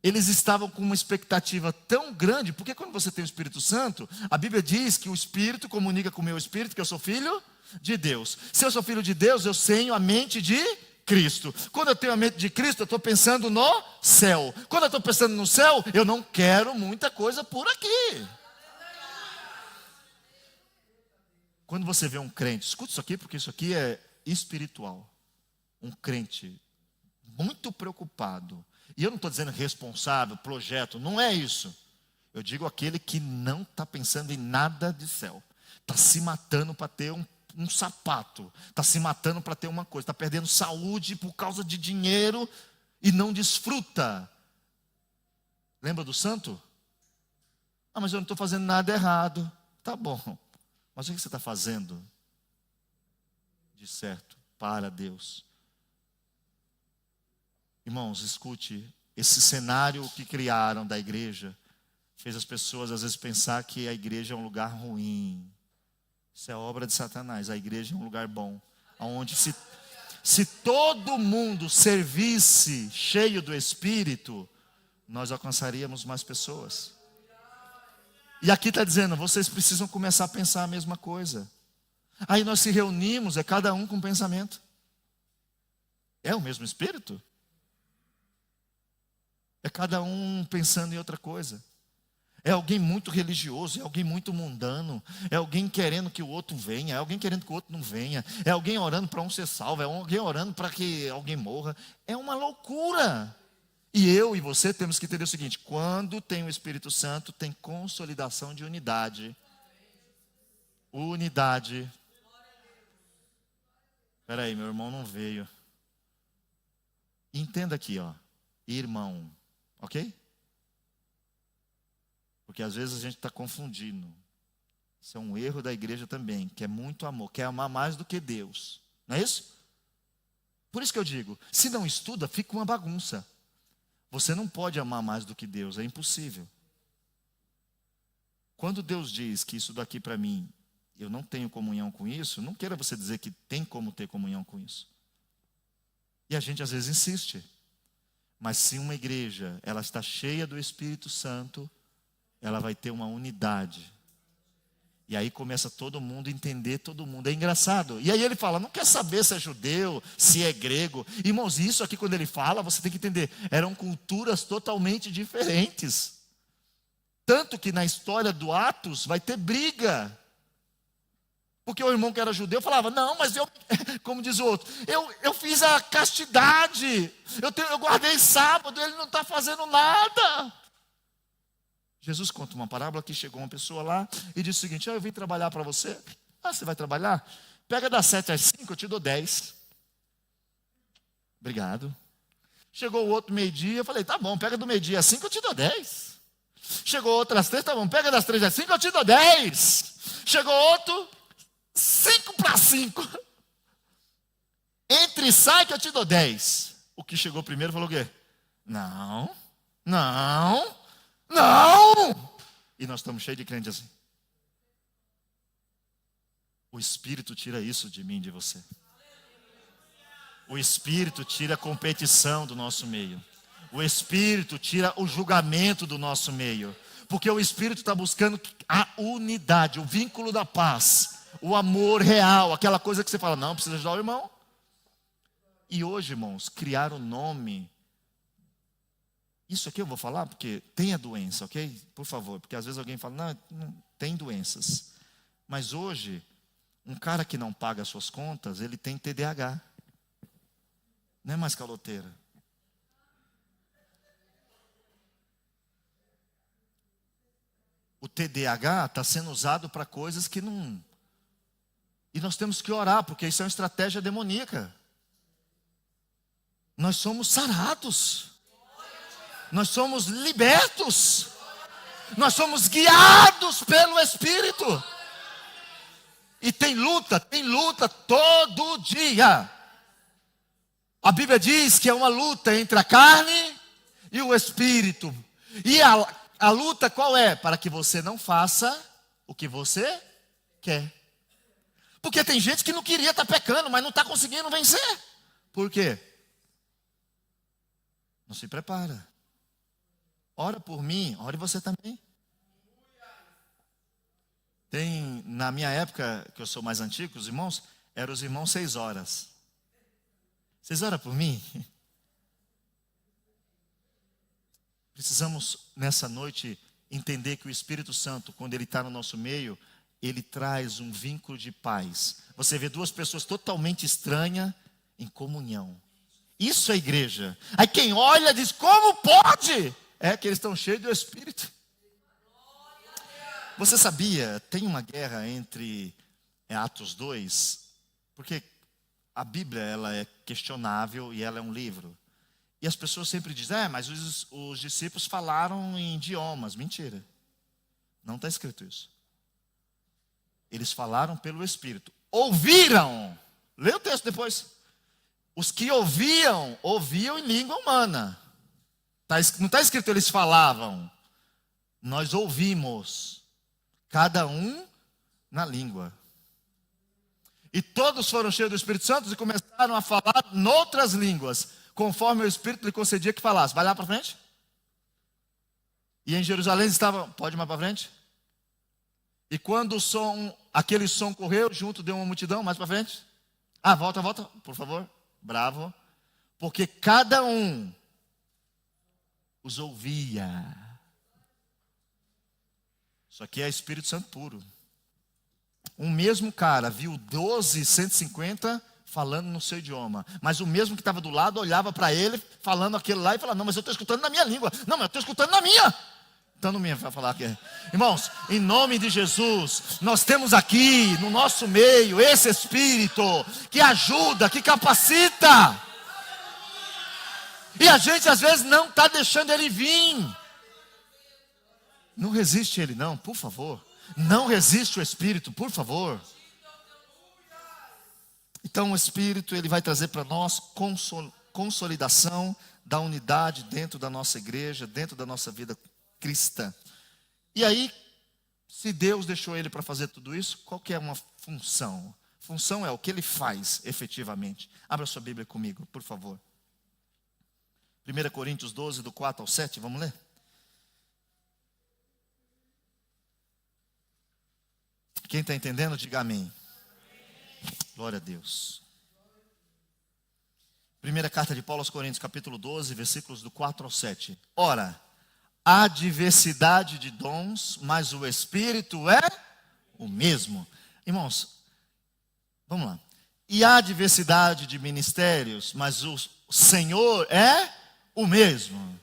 eles estavam com uma expectativa tão grande, porque quando você tem o Espírito Santo, a Bíblia diz que o Espírito comunica com o meu Espírito que eu sou filho de Deus. Se eu sou filho de Deus, eu tenho a mente de Cristo. Quando eu tenho a mente de Cristo, eu estou pensando no céu. Quando eu estou pensando no céu, eu não quero muita coisa por aqui. Quando você vê um crente, escuta isso aqui, porque isso aqui é espiritual. Um crente muito preocupado. E eu não estou dizendo responsável, projeto, não é isso. Eu digo aquele que não está pensando em nada de céu. Está se matando para ter um sapato, está se matando para ter uma coisa, está perdendo saúde por causa de dinheiro e não desfruta. Lembra do santo? Ah, mas eu não estou fazendo nada errado. Tá bom, mas o que você está fazendo de certo para Deus? Irmãos, escute, esse cenário que criaram da igreja fez as pessoas às vezes pensar que a igreja é um lugar ruim. Isso é obra de Satanás. A igreja é um lugar bom, onde se todo mundo servisse cheio do Espírito, nós alcançaríamos mais pessoas. E aqui está dizendo, vocês precisam começar a pensar a mesma coisa. Aí nós se reunimos, é cada um com um pensamento. É o mesmo Espírito? É cada um pensando em outra coisa. É alguém muito religioso, é alguém muito mundano, é alguém querendo que o outro venha, é alguém querendo que o outro não venha, é alguém orando para um ser salvo, é alguém orando para que alguém morra. É uma loucura. E eu e você temos que entender o seguinte: quando tem o Espírito Santo, tem consolidação de unidade. Unidade. Espera aí, meu irmão não veio. Entenda aqui, ó, irmão, ok? Porque às vezes a gente está confundindo. Isso é um erro da igreja também, que é muito amor, quer amar mais do que Deus. Não é isso? Por isso que eu digo, se não estuda, fica uma bagunça. Você não pode amar mais do que Deus, é impossível. Quando Deus diz que isso daqui para mim, eu não tenho comunhão com isso, não queira você dizer que tem como ter comunhão com isso. E a gente às vezes insiste. Mas se uma igreja, ela está cheia do Espírito Santo, ela vai ter uma unidade. E aí começa todo mundo a entender todo mundo. É engraçado. E aí ele fala, não quer saber se é judeu, se é grego. Irmãos, isso aqui quando ele fala, você tem que entender. Eram culturas totalmente diferentes. Tanto que na história do Atos vai ter briga. Porque o irmão que era judeu falava, não, mas eu, como diz o outro, eu fiz a castidade. Eu guardei sábado, ele não está fazendo nada. Jesus conta uma parábola que chegou uma pessoa lá e disse o seguinte, eu vim trabalhar para você. Ah, você vai trabalhar? Pega das 7 às 5, eu te dou 10. Obrigado. Chegou o outro meio-dia, eu falei, tá bom, pega do meio-dia às 5, eu te dou 10. Chegou outro às 3, tá bom, pega das 3 às 5, eu te dou 10. Chegou outro, 5 para 5. Entre e sai que eu te dou 10. O que chegou primeiro falou o quê? Não. E nós estamos cheios de crentes assim. O Espírito tira isso de mim, de você. O Espírito tira a competição do nosso meio. O Espírito tira o julgamento do nosso meio. Porque o Espírito está buscando a unidade, o vínculo da paz, o amor real, aquela coisa que você fala, não, precisa ajudar o irmão. E hoje, irmãos, criar o nome. Isso aqui eu vou falar porque tem a doença, ok? Por favor, porque às vezes alguém fala, não tem doenças. Mas hoje, um cara que não paga as suas contas, ele tem TDAH. Não é mais caloteira. O TDAH está sendo usado para coisas que não... E nós temos que orar, porque isso é uma estratégia demoníaca. Nós somos sarados. Nós somos libertos. Nós somos guiados pelo Espírito. E tem luta todo dia. A Bíblia diz que é uma luta entre a carne e o Espírito. E a luta qual é? Para que você não faça o que você quer. Porque tem gente que não queria estar pecando, mas não está conseguindo vencer. Por quê? Não se prepara. Ora por mim, ore você também. Tem, na minha época, que eu sou mais antigo, os irmãos, eram os irmãos 6 horas. Vocês oram por mim? Precisamos, nessa noite, entender que o Espírito Santo, quando ele está no nosso meio, ele traz um vínculo de paz. Você vê 2 pessoas totalmente estranhas em comunhão. Isso é igreja. Aí quem olha diz, como pode? É que eles estão cheios do Espírito. Você sabia, tem uma guerra entre Atos 2, porque a Bíblia ela é questionável e ela é um livro. E as pessoas sempre dizem, mas os discípulos falaram em idiomas. Mentira. Não está escrito isso. Eles falaram pelo Espírito. Ouviram. Lê o texto depois. Os que ouviam em língua humana. Não está escrito eles falavam. Nós ouvimos. Cada um na língua. E todos foram cheios do Espírito Santo e começaram a falar noutras línguas, conforme o Espírito lhe concedia que falasse. Vai lá para frente. E em Jerusalém estavam... Pode ir mais para frente. E quando aquele som correu, junto deu uma multidão, mais para frente. Volta, por favor. Bravo. Porque cada um os ouvia. Isso aqui é Espírito Santo puro. Um mesmo cara viu 12, 150 falando no seu idioma. Mas o mesmo que estava do lado olhava para ele, falando aquele lá e falava, não, mas eu estou escutando na minha língua. Não, mas eu estou escutando na minha. Então não me vai falar que é. Irmãos, em nome de Jesus, nós temos aqui no nosso meio esse Espírito que ajuda, que capacita. E a gente às vezes não está deixando ele vir. Não resiste ele não, por favor. Não resiste o Espírito, por favor. Então o Espírito ele vai trazer para nós consolidação da unidade dentro da nossa igreja, dentro da nossa vida cristã. E aí, se Deus deixou ele para fazer tudo isso, qual que é uma função? Função é o que ele faz efetivamente. Abra sua Bíblia comigo, por favor. 1 Coríntios 12, do 4 ao 7, vamos ler? Quem está entendendo, diga amém. Glória a Deus. Primeira carta de Paulo aos Coríntios, capítulo 12, versículos do 4 ao 7. Ora, há diversidade de dons, mas o Espírito é o mesmo. Irmãos, vamos lá. E há diversidade de ministérios, mas o Senhor é o mesmo.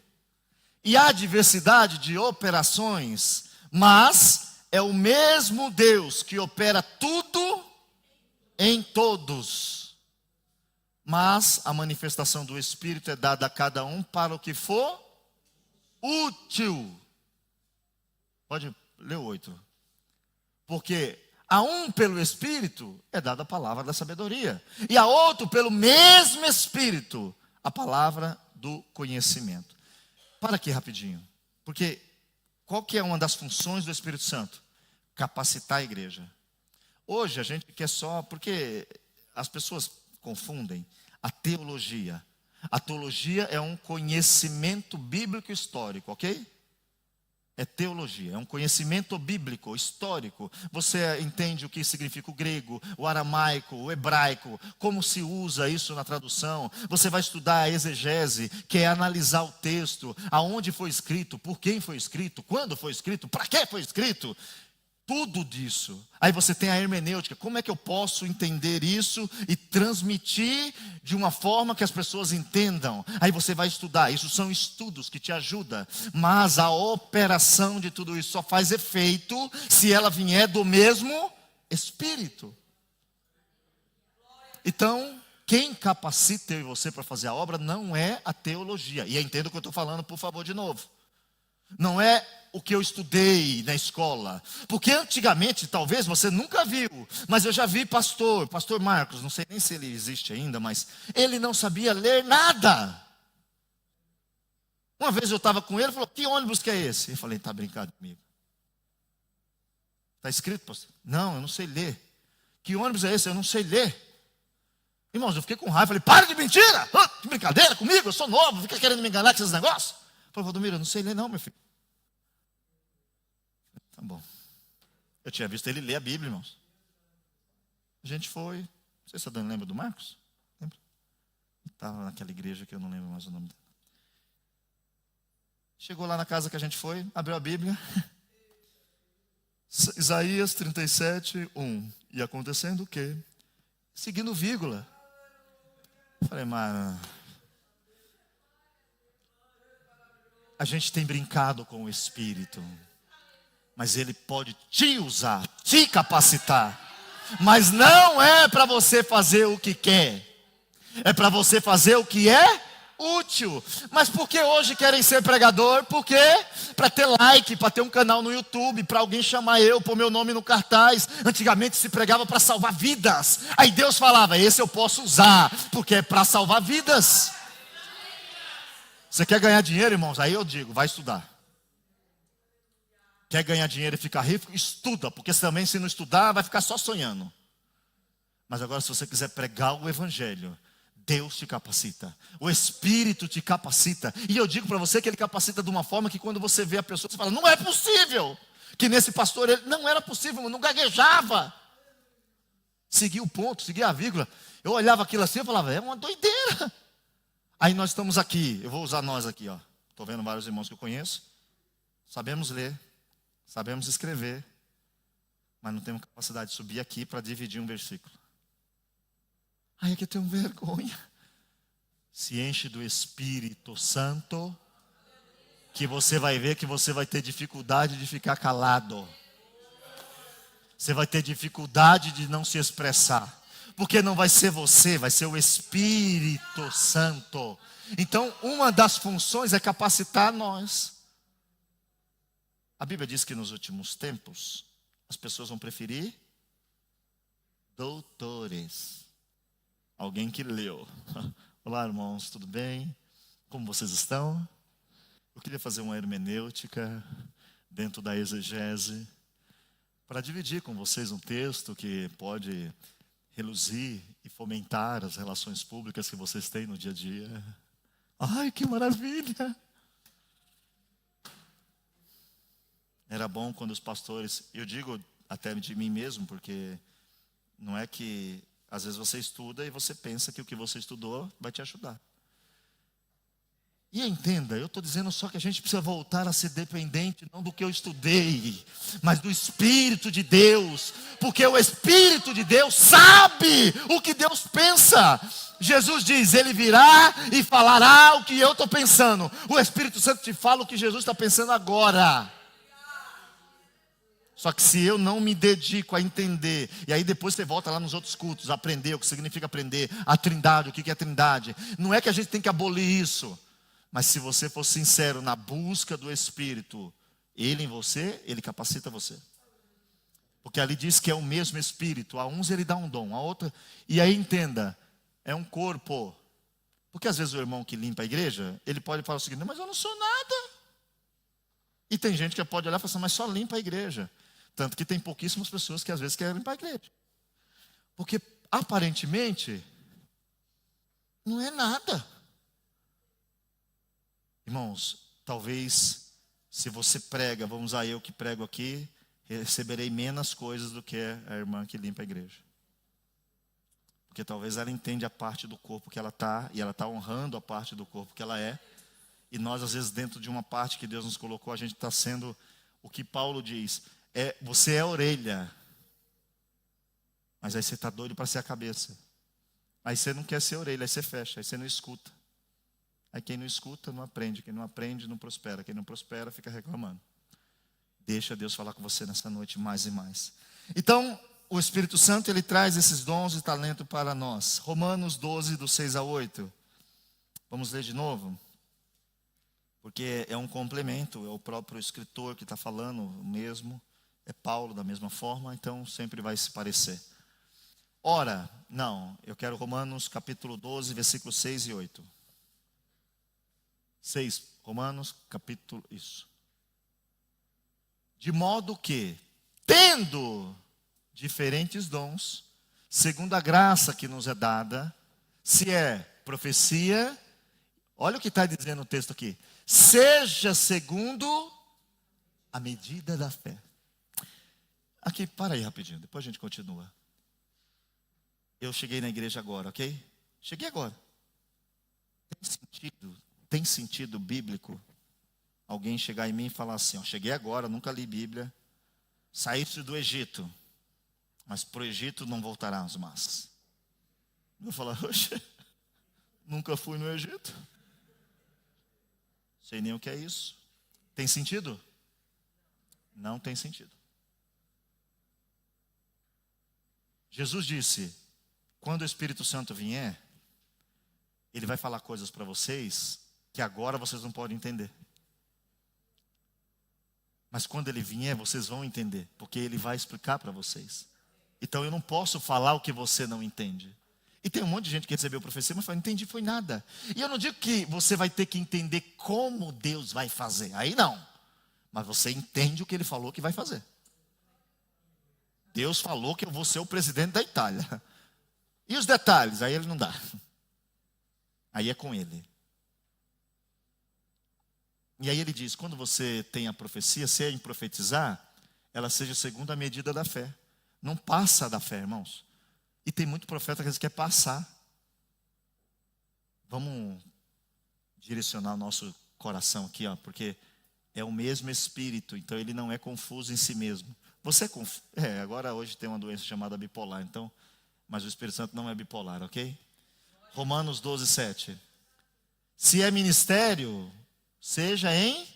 E há diversidade de operações, mas é o mesmo Deus que opera tudo em todos. Mas a manifestação do Espírito é dada a cada um para o que for útil. Pode ler o 8. Porque a um pelo Espírito é dada a palavra da sabedoria, e a outro pelo mesmo Espírito a palavra do conhecimento. Para aqui rapidinho, porque qual que é uma das funções do Espírito Santo? Capacitar a igreja. Hoje a gente quer só, porque as pessoas confundem a teologia. A teologia é um conhecimento bíblico histórico, ok? É teologia, é um conhecimento bíblico, histórico. Você entende o que significa o grego, o aramaico, o hebraico, como se usa isso na tradução. Você vai estudar a exegese, que é analisar o texto, aonde foi escrito, por quem foi escrito, quando foi escrito, para que foi escrito. Tudo disso. Aí você tem a hermenêutica. Como é que eu posso entender isso e transmitir de uma forma que as pessoas entendam? Aí você vai estudar. Isso são estudos que te ajudam. Mas a operação de tudo isso só faz efeito se ela vier do mesmo Espírito. Então, quem capacita eu e você para fazer a obra não é a teologia. E entenda o que eu estou falando, por favor, de novo. Não é o que eu estudei na escola. Porque antigamente, talvez você nunca viu, mas eu já vi pastor Marcos, não sei nem se ele existe ainda, mas ele não sabia ler nada. Uma vez eu estava com ele, ele falou, que ônibus que é esse? Eu falei, está brincando comigo. Está escrito, pastor? Não, eu não sei ler. Que ônibus é esse? Eu não sei ler. Irmãos, eu fiquei com raiva, falei, para de mentira! Que brincadeira comigo, eu sou novo, fica querendo me enganar com esses negócios? Eu falei, Valdomiro, eu não sei ler não, meu filho. Tá bom. Eu tinha visto ele ler a Bíblia, irmãos. A gente foi. Não sei se a Dani lembra do Marcos. Lembra? Estava naquela igreja que eu não lembro mais o nome dela. Chegou lá na casa que a gente foi, abriu a Bíblia. Isaías 37, 1. E acontecendo o quê? Seguindo vírgula. Falei, mas a gente tem brincado com o Espírito. Mas Ele pode te usar, te capacitar. Mas não é para você fazer o que quer. É para você fazer o que é útil. Mas por que hoje querem ser pregador? Por quê? Para ter like, para ter um canal no YouTube, para alguém chamar eu, pôr meu nome no cartaz. Antigamente se pregava para salvar vidas. Aí Deus falava, esse eu posso usar, porque é para salvar vidas. Você quer ganhar dinheiro, irmãos? Aí eu digo, vai estudar. Quer ganhar dinheiro e ficar rico? Estuda, porque também se não estudar, vai ficar só sonhando. Mas agora se você quiser pregar o Evangelho, Deus te capacita, o Espírito te capacita. E eu digo para você que Ele capacita de uma forma que quando você vê a pessoa, você fala, não é possível. Que nesse pastor, ele não era possível, não gaguejava. Seguia o ponto, seguia a vírgula. Eu olhava aquilo assim e falava, é uma doideira. Aí nós estamos aqui, eu vou usar nós aqui, ó. Estou vendo vários irmãos que eu conheço. Sabemos ler. Sabemos escrever, mas não temos capacidade de subir aqui para dividir um versículo. Aí é que eu tenho vergonha. Se enche do Espírito Santo, que você vai ver que você vai ter dificuldade de ficar calado. Você vai ter dificuldade de não se expressar. Porque não vai ser você, vai ser o Espírito Santo. Então, uma das funções é capacitar nós. A Bíblia diz que nos últimos tempos, as pessoas vão preferir doutores. Alguém que leu. Olá, irmãos, tudo bem? Como vocês estão? Eu queria fazer uma hermenêutica dentro da exegese para dividir com vocês um texto que pode reluzir e fomentar as relações públicas que vocês têm no dia a dia. Ai, que maravilha! Era bom quando os pastores, eu digo até de mim mesmo, porque não é que às vezes você estuda e você pensa que o que você estudou vai te ajudar. E entenda, eu estou dizendo só que a gente precisa voltar a ser dependente, não do que eu estudei, mas do Espírito de Deus, porque o Espírito de Deus sabe o que Deus pensa. Jesus diz, Ele virá e falará o que eu estou pensando. O Espírito Santo te fala o que Jesus está pensando agora. Só que se eu não me dedico a entender, e aí depois você volta lá nos outros cultos, aprender o que significa aprender, a trindade, o que é trindade. Não é que a gente tem que abolir isso. Mas se você for sincero na busca do Espírito, Ele em você, Ele capacita você. Porque ali diz que é o mesmo Espírito. A uns Ele dá um dom, a outra... E aí entenda, é um corpo. Porque às vezes o irmão que limpa a igreja, ele pode falar o seguinte, mas eu não sou nada. E tem gente que pode olhar e falar assim, mas só limpa a igreja. Tanto que tem pouquíssimas pessoas que às vezes querem limpar a igreja. Porque aparentemente, não é nada. Irmãos, talvez se você prega, vamos usar eu que prego aqui, receberei menos coisas do que a irmã que limpa a igreja. Porque talvez ela entende a parte do corpo que ela está, e ela está honrando a parte do corpo que ela é. E nós, às vezes, dentro de uma parte que Deus nos colocou, a gente está sendo o que Paulo diz. Você é a orelha, mas aí você está doido para ser a cabeça. Aí você não quer ser a orelha, aí você fecha, aí você não escuta. Aí quem não escuta não aprende, quem não aprende não prospera, quem não prospera fica reclamando. Deixa Deus falar com você nessa noite mais e mais. Então, o Espírito Santo, Ele traz esses dons e talento para nós. Romanos 12, do 6 a 8. Vamos ler de novo? Porque é um complemento, é o próprio escritor que está falando mesmo. É Paulo da mesma forma, então sempre vai se parecer. Ora, não, eu quero Romanos capítulo 12, versículos 6 e 8. 6, Romanos, capítulo, isso. De modo que, tendo diferentes dons, segundo a graça que nos é dada, se é profecia, olha o que está dizendo o texto aqui, seja segundo a medida da fé. Aqui, para aí rapidinho, depois a gente continua. Eu cheguei na igreja agora, ok? Cheguei agora. Tem sentido bíblico alguém chegar em mim e falar assim, ó, cheguei agora, nunca li Bíblia, saíste do Egito, mas para o Egito não voltarás mais. Eu vou falar, oxe, nunca fui no Egito. Sei nem o que é isso. Tem sentido? Não tem sentido. Jesus disse, quando o Espírito Santo vier, Ele vai falar coisas para vocês que agora vocês não podem entender. Mas quando Ele vier, vocês vão entender, porque Ele vai explicar para vocês. Então eu não posso falar o que você não entende. E tem um monte de gente que recebeu profecia, mas fala, não entendi, foi nada. E eu não digo que você vai ter que entender como Deus vai fazer. Aí não. Mas você entende o que Ele falou que vai fazer. Deus falou que eu vou ser o presidente da Itália. E os detalhes? Aí Ele não dá. Aí é com Ele. E aí Ele diz, quando você tem a profecia, se é em profetizar, ela seja segundo a medida da fé. Não passa da fé, irmãos. E tem muito profeta que quer passar. Vamos direcionar o nosso coração aqui, ó, porque é o mesmo Espírito, então ele não é confuso em si mesmo. Você é confuso. Agora hoje tem uma doença chamada bipolar, então, mas o Espírito Santo não é bipolar, ok? Romanos 12, 7. Se é ministério, seja em...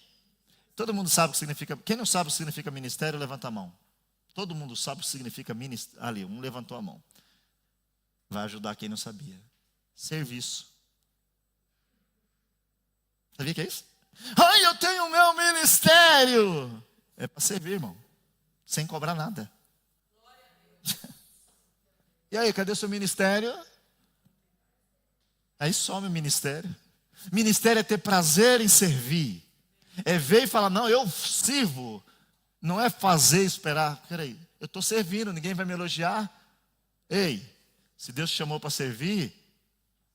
Todo mundo sabe o que significa... Quem não sabe o que significa ministério, levanta a mão. Todo mundo sabe o que significa ministério. Ali, um levantou a mão. Vai ajudar quem não sabia. Serviço. Sabia o que é isso? Ai, eu tenho o meu ministério. É para servir, irmão. Sem cobrar nada. E aí, cadê o seu ministério? Aí some o ministério. Ministério é ter prazer em servir. É ver e falar, não, eu sirvo. Não é fazer e esperar. Peraí, eu estou servindo, ninguém vai me elogiar. Ei, Se Deus te chamou para servir,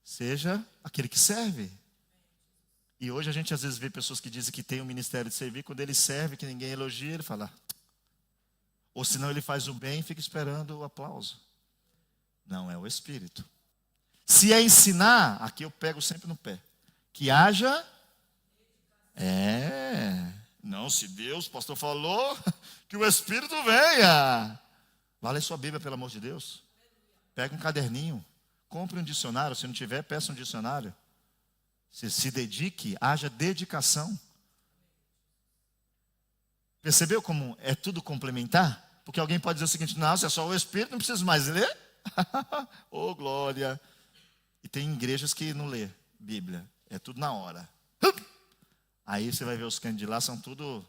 seja aquele que serve. E hoje a gente às vezes vê pessoas que dizem que tem o ministério de servir, quando ele serve, que ninguém elogia, ele fala. Ou senão ele faz o bem e fica esperando o aplauso. Não, é o Espírito. Se é ensinar, aqui eu pego sempre no pé. Que haja... Não, se Deus, o pastor falou, que o Espírito venha. Vá ler sua Bíblia, pelo amor de Deus. Pega um caderninho, compre um dicionário. Se não tiver, peça um dicionário. Se dedique, haja dedicação. Percebeu como é tudo complementar? Porque alguém pode dizer o seguinte: não, se é só o Espírito, não preciso mais ler. Oh, glória. E tem igrejas que não lê Bíblia, é tudo na hora. Aí você vai ver os crentes de lá, são tudo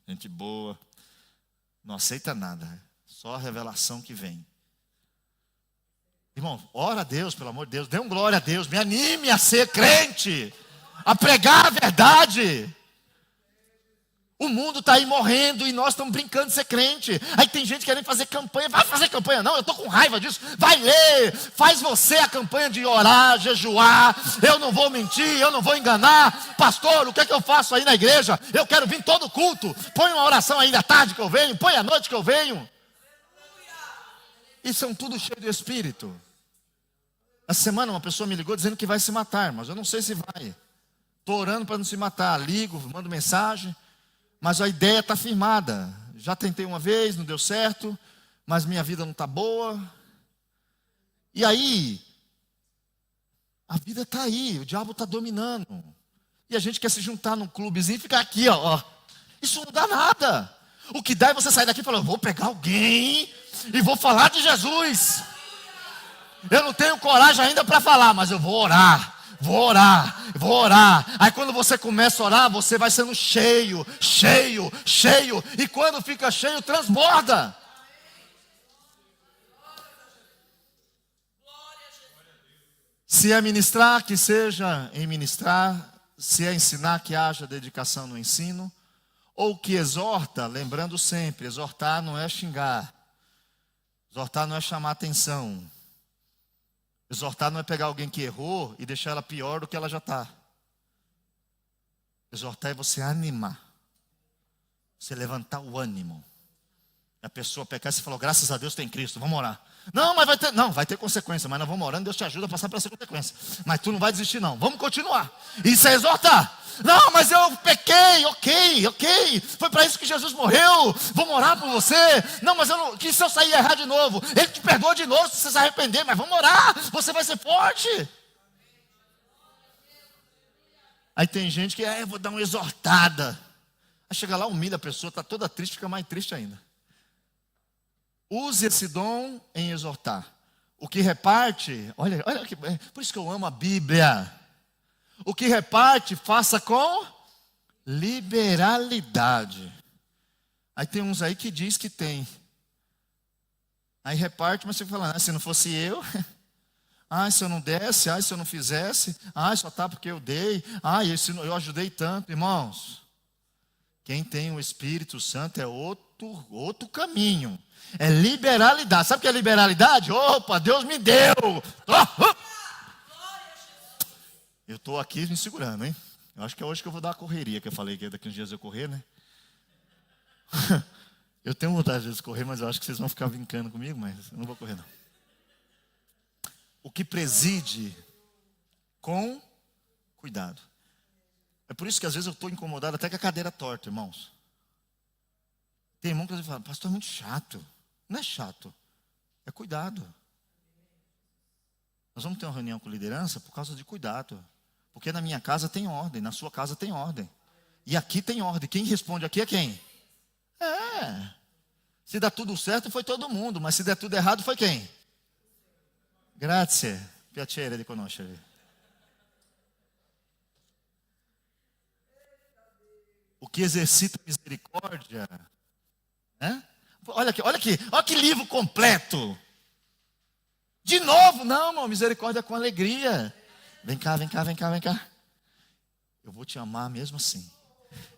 gente boa, não aceita nada, só a revelação que vem. Irmão, ora a Deus, pelo amor de Deus, dê um glória a Deus, me anime a ser crente, a pregar a verdade. O mundo está aí morrendo e nós estamos brincando de ser crente. Aí tem gente querendo fazer campanha. Vai fazer campanha não, eu estou com raiva disso. Vai ler, faz você a campanha de orar, jejuar. Eu não vou mentir, eu não vou enganar. Pastor, o que é que eu faço aí na igreja? Eu quero vir todo culto. Põe uma oração aí da tarde que eu venho, põe à noite que eu venho. E são tudo cheio do Espírito. Essa semana uma pessoa me ligou dizendo que vai se matar, mas eu não sei se vai. Estou orando para não se matar. Ligo, mando mensagem. Mas a ideia está firmada. Já tentei uma vez, não deu certo. Mas minha vida não está boa. E aí, a vida está aí. O diabo está dominando. E a gente quer se juntar num clubezinho e ficar aqui, ó. Isso não dá nada. O que dá é você sair daqui e falar: eu vou pegar alguém e vou falar de Jesus. Eu não tenho coragem ainda para falar, mas eu vou orar. Vou orar, vou orar. Aí quando você começa a orar, você vai sendo cheio, cheio, cheio. E quando fica cheio, transborda. Se é ministrar, que seja em ministrar. Se é ensinar, que haja dedicação no ensino. Ou que exorta, lembrando sempre, exortar não é xingar. Exortar não é chamar atenção. Exortar não é pegar alguém que errou e deixar ela pior do que ela já está. Exortar é você animar. Você levantar o ânimo. A pessoa pecar e você falou: graças a Deus tem Cristo, vamos orar. Não, mas vai ter consequência, mas nós vamos orando, Deus te ajuda a passar por essa consequência. Mas tu não vai desistir não, vamos continuar. Isso é exortar. Não, mas eu pequei, ok. Foi para isso que Jesus morreu. Vamos orar por você. Não, mas que se eu sair errar de novo? Ele te perdoa de novo se você se arrepender. Mas vamos orar, você vai ser forte. Aí tem gente que, eu vou dar uma exortada. Aí chega lá, humilha a pessoa, está toda triste, fica mais triste ainda. Use esse dom em exortar. O que reparte, olha que, por isso que eu amo a Bíblia. O que reparte, faça com liberalidade. Aí tem uns aí que diz que tem. Aí reparte, mas você fala: se não fosse eu, se eu não desse, se eu não fizesse, só tá porque eu dei, eu ajudei tanto. Irmãos, quem tem o Espírito Santo é outro caminho. É liberalidade. Sabe o que é liberalidade? Opa, Deus me deu. Eu estou aqui me segurando, hein? Eu acho que é hoje que eu vou dar a correria, que eu falei que daqui uns dias eu correr, né? Eu tenho vontade de correr, mas eu acho que vocês vão ficar brincando comigo, mas eu não vou correr não. O que preside com cuidado. É por isso que às vezes eu estou incomodado até com a cadeira torta, irmãos. Tem irmão que às vezes fala: pastor, é muito chato. Não é chato, é cuidado. Nós vamos ter uma reunião com liderança por causa de cuidado. Porque na minha casa tem ordem, na sua casa tem ordem. E aqui tem ordem. Quem responde aqui é quem? Se dá tudo certo, foi todo mundo. Mas se der tudo errado, foi quem? Grazie, piacere di conoscervi. O que exercita misericórdia, né? Olha que livro completo. De novo, não, irmão, misericórdia com alegria. Vem cá. Eu vou te amar mesmo assim.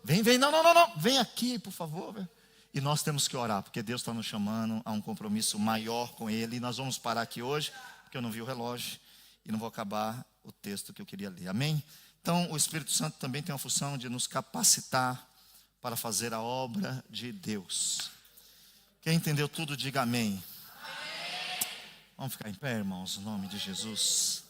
Vem, não. Vem aqui, por favor. E nós temos que orar, porque Deus está nos chamando a um compromisso maior com Ele. E nós vamos parar aqui hoje, porque eu não vi o relógio e não vou acabar o texto que eu queria ler. Amém? Então, o Espírito Santo também tem a função de nos capacitar para fazer a obra de Deus. Quem entendeu tudo, diga amém. Vamos ficar em pé, irmãos, em nome de Jesus.